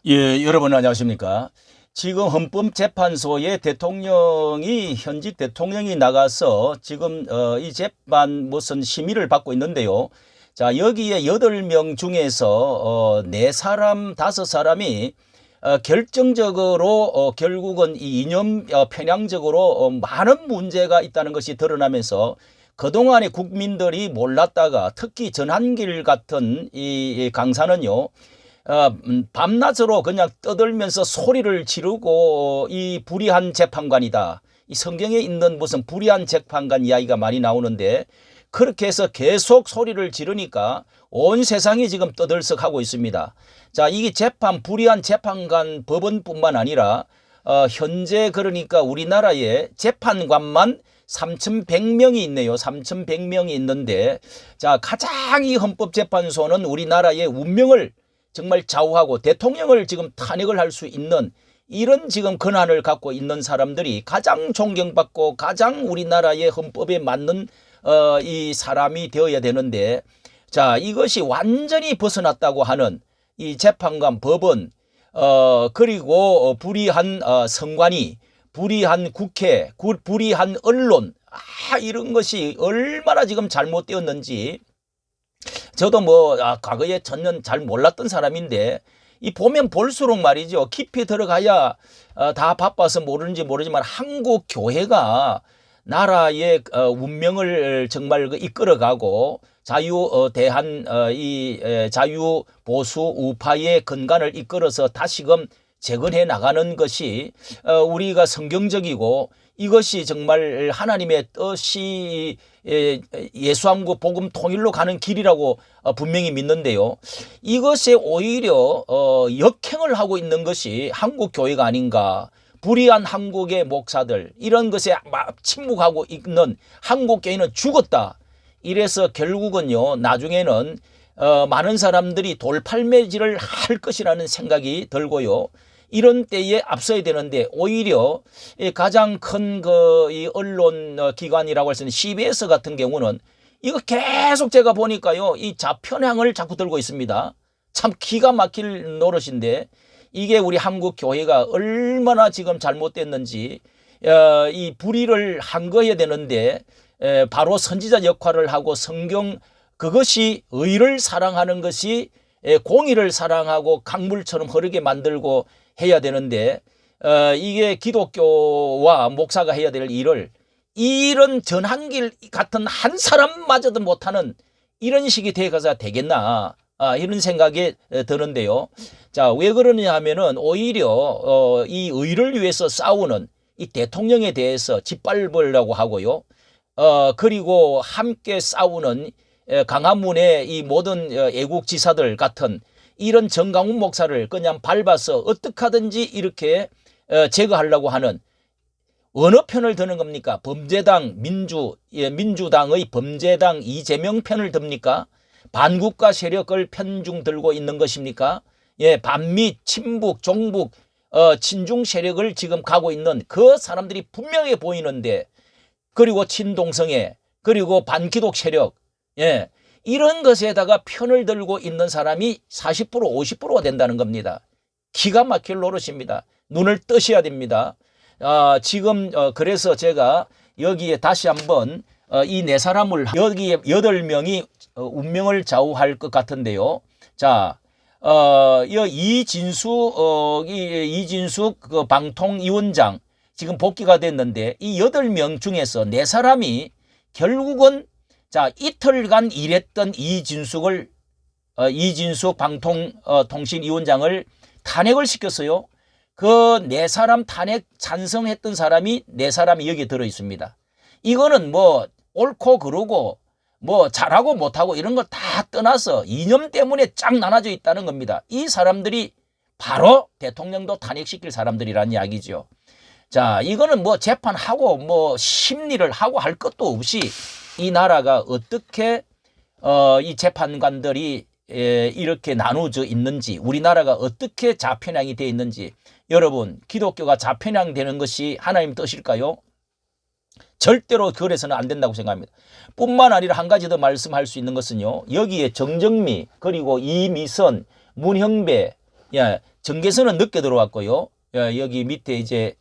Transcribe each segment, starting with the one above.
예, 여러분 안녕하십니까? 지금 헌법재판소에 대통령이 현직 대통령이 나가서 지금 이 재판 무슨 심의를 받고 있는데요. 자, 여기에 8명 중에서 4사람, 5사람이 결정적으로 결국은 이 이념 편향적으로 많은 문제가 있다는 것이 드러나면서 그동안에 국민들이 몰랐다가 특히 전한길 같은 이 강사는요. 밤낮으로 그냥 떠들면서 소리를 지르고 이 불의한 재판관이다. 이 성경에 있는 무슨 불의한 재판관 이야기가 많이 나오는데 그렇게 해서 계속 소리를 지르니까 온 세상이 지금 떠들썩하고 있습니다. 자, 이게 불의한 재판관 법원뿐만 아니라 현재 그러니까 우리나라에 재판관만 3,100명이 있네요. 3,100명이 있는데 자, 가장 이 헌법재판소는 우리나라의 운명을 정말 좌우하고 대통령을 지금 탄핵을 할 수 있는 이런 지금 권한을 갖고 있는 사람들이 가장 존경받고 가장 우리나라의 헌법에 맞는 이 사람이 되어야 되는데 자, 이것이 완전히 벗어났다고 하는 이 재판관 법원 그리고 불의한 선관위, 불의한 국회, 불의한 언론 이런 것이 얼마나 지금 잘못되었는지 저도 뭐 과거에 전혀 잘 몰랐던 사람인데 이 보면 볼수록 말이죠. 깊이 들어가야 다 바빠서 모르는지 모르지만 한국 교회가 나라의 운명을 정말 이끌어가고 자유대한 이 자유 보수 우파의 근간을 이끌어서 다시금 재건해 나가는 것이 우리가 성경적이고 이것이 정말 하나님의 뜻이 예수함과 복음 통일로 가는 길이라고 분명히 믿는데요. 이것에 오히려 역행을 하고 있는 것이 한국 교회가 아닌가. 불의한 한국의 목사들 이런 것에 침묵하고 있는 한국 교회는 죽었다. 이래서 결국은요 나중에는 많은 사람들이 돌팔매질을 할 것이라는 생각이 들고요. 이런 때에 앞서야 되는데 오히려 가장 큰 이 언론 기관이라고 할 수 있는 CBS 같은 경우는 이거 계속 제가 보니까요 이 좌편향을 자꾸 들고 있습니다. 참 기가 막힐 노릇인데 이게 우리 한국 교회가 얼마나 지금 잘못됐는지 이 불의를 항거해야 되는데 바로 선지자 역할을 하고 성경 그것이 의를 사랑하는 것이 공의를 사랑하고 강물처럼 흐르게 만들고 해야 되는데 이게 기독교와 목사가 해야 될 일을 이런 전한길 같은 한 사람마저도 못하는 이런 식이 돼가서 되겠나 이런 생각이 드는데요. 자, 왜 그러냐 하면은 오히려 이 의를 위해서 싸우는 이 대통령에 대해서 짓밟으려고 하고요. 그리고 함께 싸우는 강화문의 이 모든 애국지사들 같은 이런 정강훈 목사를 그냥 밟아서 어떻게 하든지 이렇게 제거하려고 하는 어느 편을 드는 겁니까? 범죄당 민주당의 범죄당 이재명 편을 듭니까? 반국가 세력을 편중 들고 있는 것입니까? 예, 반미 친북 종북 친중 세력을 지금 가고 있는 그 사람들이 분명해 보이는데 그리고 친동성애 그리고 반기독 세력 예, 이런 것에다가 편을 들고 있는 사람이 40% 50%가 된다는 겁니다. 기가 막힐 노릇입니다. 눈을 뜨셔야 됩니다. 지금 그래서 제가 여기에 다시 한번 이 네 사람을 여기에 8명이 운명을 좌우할 것 같은데요. 자, 이진숙 그 방통위원장 지금 복귀가 됐는데 이 8명 중에서 4사람이 결국은 자, 이틀간 일했던 이진숙 방통통신위원장을 탄핵을 시켰어요. 그 4사람 탄핵 찬성했던 사람이 4사람이 여기에 들어 있습니다. 이거는 뭐 옳고 그르고 뭐 잘하고 못하고 이런 거 다 떠나서 이념 때문에 쫙 나눠져 있다는 겁니다. 이 사람들이 바로 대통령도 탄핵시킬 사람들이라는 이야기죠. 자, 이거는 뭐 재판하고 뭐 심리를 하고 할 것도 없이 이 나라가 어떻게 이 재판관들이 이렇게 나누어져 있는지 우리나라가 어떻게 좌편향이 되어 있는지 여러분 기독교가 좌편향되는 것이 하나님 뜻일까요? 절대로 그래서는 안 된다고 생각합니다. 뿐만 아니라 한 가지 더 말씀할 수 있는 것은요. 여기에 정정미 그리고 이미선 문형배 정계선은 늦게 들어왔고요. 여기 밑에 이제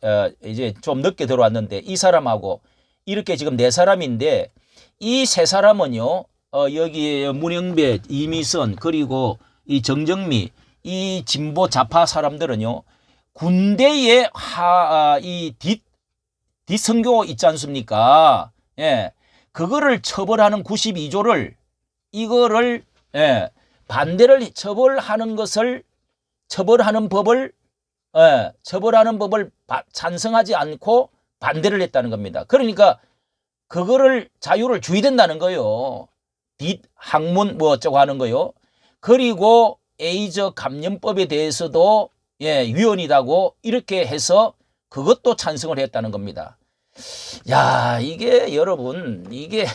좀 늦게 들어왔는데 이 사람하고 이렇게 지금 네 사람인데 이 세 사람은요. 여기 문영배, 이미선 그리고 이 정정미 이 진보 좌파 사람들은요. 군대의 이 뒷선교 있지 않습니까? 예. 그거를 처벌하는 92조를 이거를 반대를 처벌하는 법을 찬성하지 않고 반대를 했다는 겁니다. 그러니까 그거를 자유를 주의된다는 거예요. 뒷학문 뭐 어쩌고 하는 거요. 그리고 에이즈 감염법에 대해서도 위헌이라고 이렇게 해서 그것도 찬성을 했다는 겁니다. 야, 이게 여러분, 이게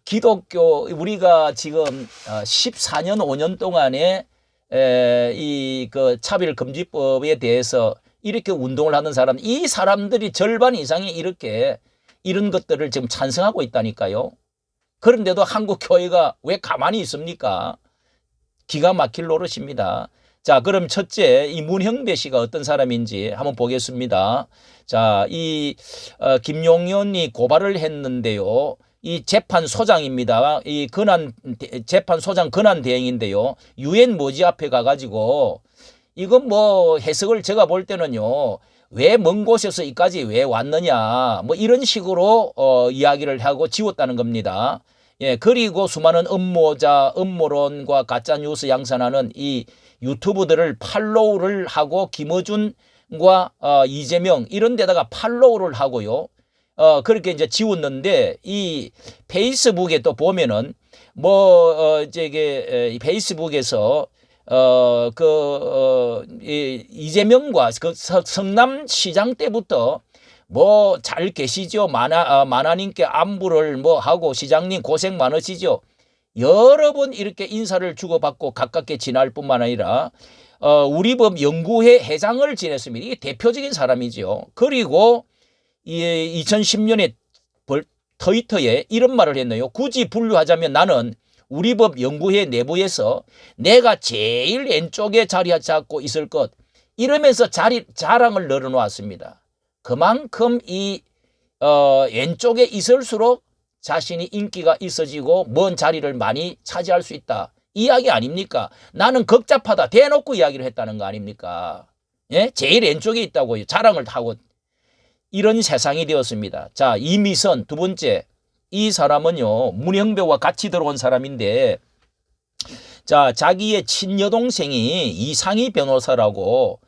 기독교 우리가 지금 14년 5년 동안에 이 그 차별금지법에 대해서 이렇게 운동을 하는 사람, 이 사람들이 절반 이상이 이렇게 이런 것들을 지금 찬성하고 있다니까요. 그런데도 한국 교회가 왜 가만히 있습니까? 기가 막힐 노릇입니다. 자, 그럼 첫째 이 문형배 씨가 어떤 사람인지 한번 보겠습니다. 자, 이 김용현이 고발을 했는데요. 이 재판소장입니다. 이 재판소장 권한대행인데요. 유엔 모지 앞에 가가지고 이건 뭐 해석을 제가 볼 때는요. 왜 먼 곳에서 이까지 왜 왔느냐 뭐 이런 식으로 이야기를 하고 지웠다는 겁니다. 예, 그리고 수많은 음모론과 가짜뉴스 양산하는 이 유튜브들을 팔로우를 하고 김어준과 이재명 이런 데다가 팔로우를 하고요. 그렇게 이제 지웠는데 이 페이스북에 또 보면은 페이스북에서 이재명과 그 성남시장 때부터 뭐 잘 계시죠? 만화님께 안부를 뭐 하고 시장님 고생 많으시죠? 여러 번 이렇게 인사를 주고받고 가깝게 지날 뿐만 아니라 우리법 연구회 회장을 지냈습니다. 이게 대표적인 사람이죠. 그리고 2010년에 트위터에 이런 말을 했네요. 굳이 분류하자면 나는 우리법 연구회 내부에서 내가 제일 왼쪽에 자리 잡고 있을 것 이러면서 자랑을 늘어놓았습니다. 그만큼 이 왼쪽에 있을수록 자신이 인기가 있어지고 먼 자리를 많이 차지할 수 있다. 이야기 아닙니까? 나는 극잡하다 대놓고 이야기를 했다는 거 아닙니까? 예? 제일 왼쪽에 있다고 자랑을 하고 이런 세상이 되었습니다. 자, 이미선 두 번째. 이 사람은요. 문형배와 같이 들어온 사람인데 자, 자기의 친여동생이 이상희 변호사라고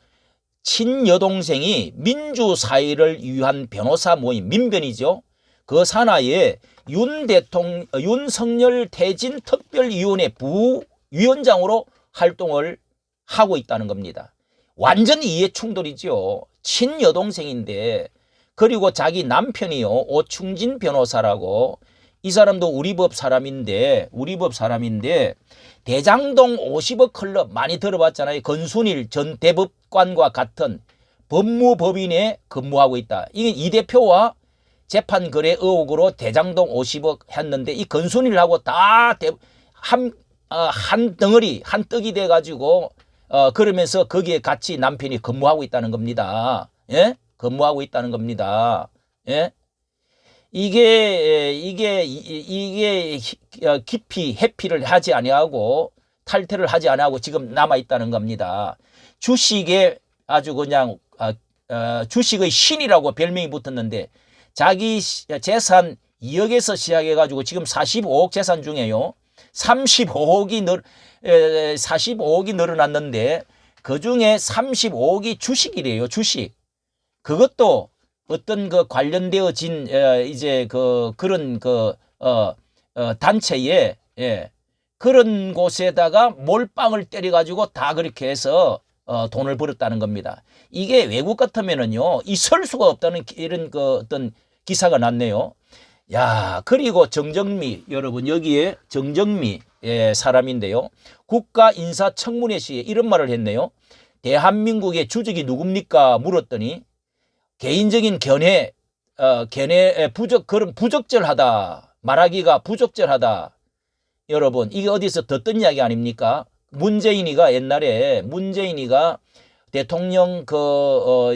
친여동생이 민주사회를 위한 변호사 모임 민변이죠. 그 산하에 윤석열 퇴진 특별위원회 부위원장으로 활동을 하고 있다는 겁니다. 완전 이해 충돌이죠. 친여동생인데 그리고 자기 남편이요. 오충진 변호사라고 이 사람도 우리법 사람인데 대장동 50억 클럽 많이 들어봤잖아요. 건순일 전 대법관과 같은 법무법인에 근무하고 있다. 이게 이 대표와 재판거래 의혹으로 대장동 50억 했는데 이 건순일하고 다 한 덩어리 한 떡이 돼가지고 그러면서 거기에 같이 남편이 근무하고 있다는 겁니다. 예? 근무하고 있다는 겁니다. 예? 이게 깊이 회피를 하지 아니하고 탈퇴를 하지 아니하고 지금 남아 있다는 겁니다. 주식에 아주 그냥 주식의 신이라고 별명이 붙었는데 자기 재산 2억에서 시작해 가지고 지금 45억 재산 중에요. 45억이 늘어났는데 그중에 35억이 주식이래요. 주식. 그것도 어떤 그 관련되어진 이제 그런 단체에 그런 곳에다가 몰빵을 때려 가지고 다 그렇게 해서 돈을 벌었다는 겁니다. 이게 외국 같으면은요 있을 수가 없다는 이런 어떤 기사가 났네요. 야, 그리고 정정미 여러분 여기에 정정미 사람인데요. 국가인사청문회시에 이런 말을 했네요. 대한민국의 주적이 누굽니까 물었더니 개인적인 견해 그런 부적절하다. 말하기가 부적절하다. 여러분 이게 어디서 듣던 이야기 아닙니까? 문재인이가 옛날에 문재인이가 대통령 그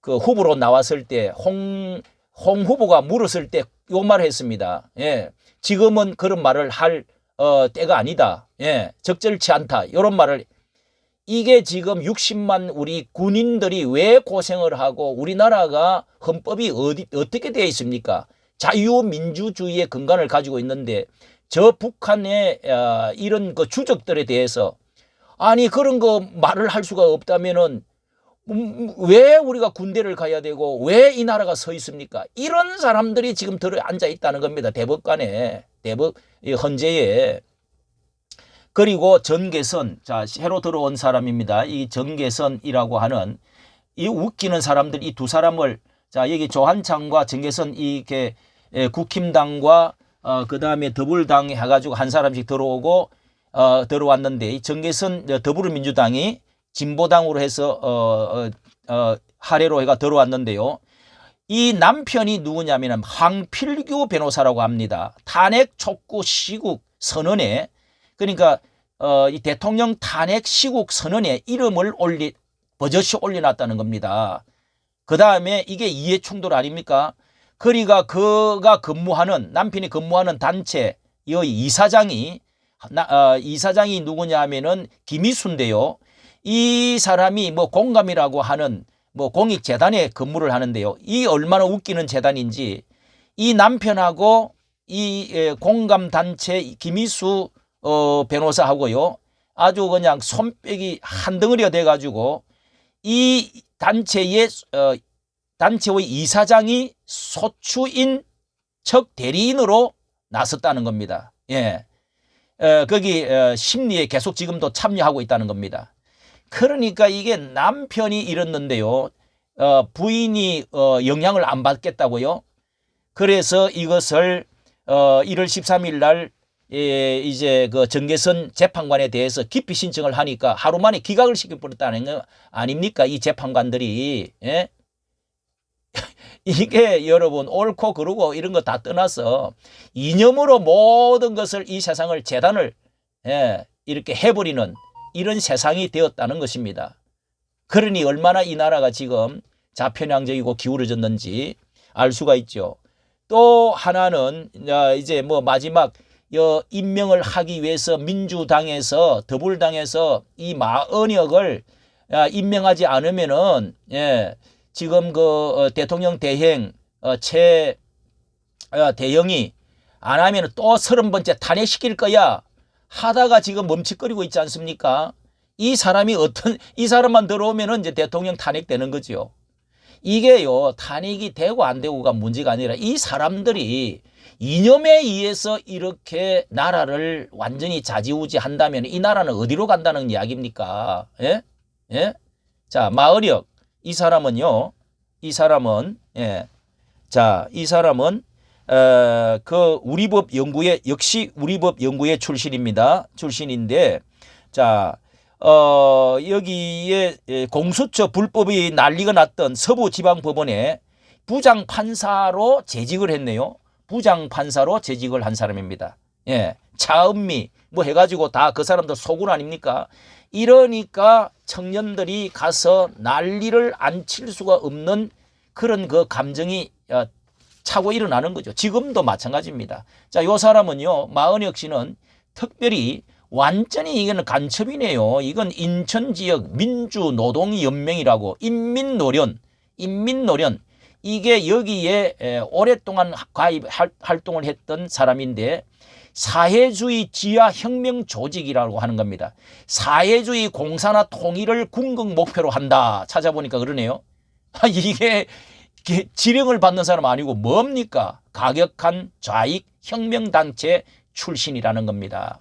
후보로 나왔을 때 홍 후보가 물었을 때 요 말을 했습니다. 예. 지금은 그런 말을 할 때가 아니다. 예. 적절치 않다. 이런 말을. 이게 지금 60만 우리 군인들이 왜 고생을 하고 우리나라가 헌법이 어떻게 되어 있습니까? 자유민주주의의 근간을 가지고 있는데 저 북한의 이런 그 주적들에 대해서 아니 그런 거 말을 할 수가 없다면은 왜 우리가 군대를 가야 되고 왜 이 나라가 서 있습니까? 이런 사람들이 지금 들어 앉아 있다는 겁니다. 대법관에 헌재에. 그리고 전개선, 자 새로 들어온 사람입니다. 이 전개선이라고 하는 이 웃기는 사람들 이 두 사람을 자 여기 조한창과 전개선 이게 국힘당과 그다음에 더불당 해가지고 한 사람씩 들어오고 들어왔는데 이 전개선 더불어민주당이 진보당으로 해서 하례로 해가 들어왔는데요. 이 남편이 누구냐면 황필규 변호사라고 합니다. 탄핵 촉구 시국 선언에 그러니까 이 대통령 탄핵 시국 선언에 이름을 버젓이 올려놨다는 겁니다. 그 다음에 이게 이해충돌 아닙니까? 그러니까 그가 근무하는 남편이 근무하는 단체 이 이사장이 누구냐 하면은 김희수인데요. 이 사람이 뭐 공감이라고 하는 뭐 공익재단에 근무를 하는데요. 이 얼마나 웃기는 재단인지 이 남편하고 이 공감단체 김희수 변호사하고요. 아주 그냥 손뼉이 한 덩어리가 돼가지고 이 단체의 이사장이 소추인 척 대리인으로 나섰다는 겁니다. 예. 거기 심리에 계속 지금도 참여하고 있다는 겁니다. 그러니까 이게 남편이 이랬는데요. 부인이 영향을 안 받겠다고요. 그래서 이것을 1월 13일 날 이제 그 정계선 재판관에 대해서 기피 신청을 하니까 하루 만에 기각을 시켜버렸다는 거 아닙니까? 이 재판관들이. 예? 이게 여러분 옳고 그르고 이런 거 다 떠나서 이념으로 모든 것을 이 세상을 재단을 이렇게 해버리는 이런 세상이 되었다는 것입니다. 그러니 얼마나 이 나라가 지금 좌편향적이고 기울어졌는지 알 수가 있죠. 또 하나는 이제 뭐 마지막 임명을 하기 위해서 민주당에서 더불당에서 이 마은혁을 임명하지 않으면은 지금 그 대통령 대행 최 대영이 안 하면 또 30번째 탄핵시킬 거야 하다가 지금 멈칫거리고 있지 않습니까? 이 사람만 들어오면은 이제 대통령 탄핵되는 거죠. 이게요 탄핵이 되고 안 되고가 문제가 아니라 이 사람들이 이념에 의해서 이렇게 나라를 완전히 좌지우지 한다면 이 나라는 어디로 간다는 이야기입니까? 예? 예? 자, 마은혁 이 사람은요. 이 사람은 그 우리법 연구회 역시 우리법 연구회 출신인데 자, 여기에 공수처 불법이 난리가 났던 서부지방법원에 부장판사로 재직을 했네요. 부장판사로 재직을 한 사람입니다. 예. 차은미 뭐 해가지고 다 그 사람들 소군 아닙니까? 이러니까 청년들이 가서 난리를 안 칠 수가 없는 그런 그 감정이 차고 일어나는 거죠. 지금도 마찬가지입니다. 자, 요 사람은요, 마은혁 씨는 특별히 완전히 이거는 간첩이네요. 이건 인천 지역 민주노동연맹이라고 인민노련 이게 여기에 오랫동안 가입 활동을 했던 사람인데 사회주의 지하 혁명 조직이라고 하는 겁니다. 사회주의 공산화 통일을 궁극 목표로 한다. 찾아보니까 그러네요. 이게 지령을 받는 사람 아니고 뭡니까? 가격한 좌익 혁명단체 출신이라는 겁니다.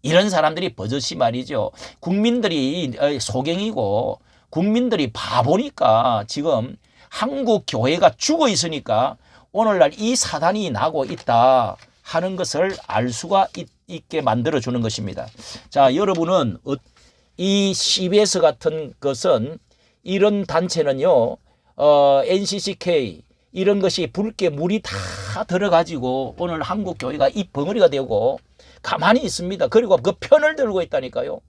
이런 사람들이 버젓이 말이죠. 국민들이 소경이고 국민들이 바보니까 지금 한국 교회가 죽어 있으니까 오늘날 이 사단이 나고 있다 하는 것을 알 수가 있게 만들어주는 것입니다. 자, 여러분은 이 CBS 같은 것은 이런 단체는요, NCCK, 이런 것이 붉게 물이 다 들어가지고 오늘 한국 교회가 이 벙어리가 되고 가만히 있습니다. 그리고 그 편을 들고 있다니까요.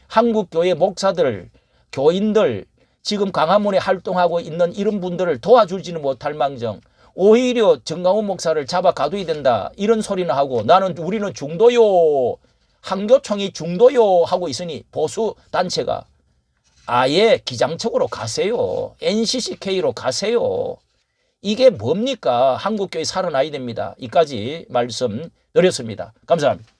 한국 교회 목사들, 교인들, 지금 광화문에 활동하고 있는 이런 분들을 도와주지는 못할 망정 오히려 정강훈 목사를 잡아 가둬야 된다 이런 소리는 하고 우리는 중도요, 한교총이 중도요 하고 있으니 보수 단체가 아예 기장척으로 가세요. NCCK로 가세요. 이게 뭡니까? 한국교회 살아나야 됩니다. 이까지 말씀 드렸습니다. 감사합니다.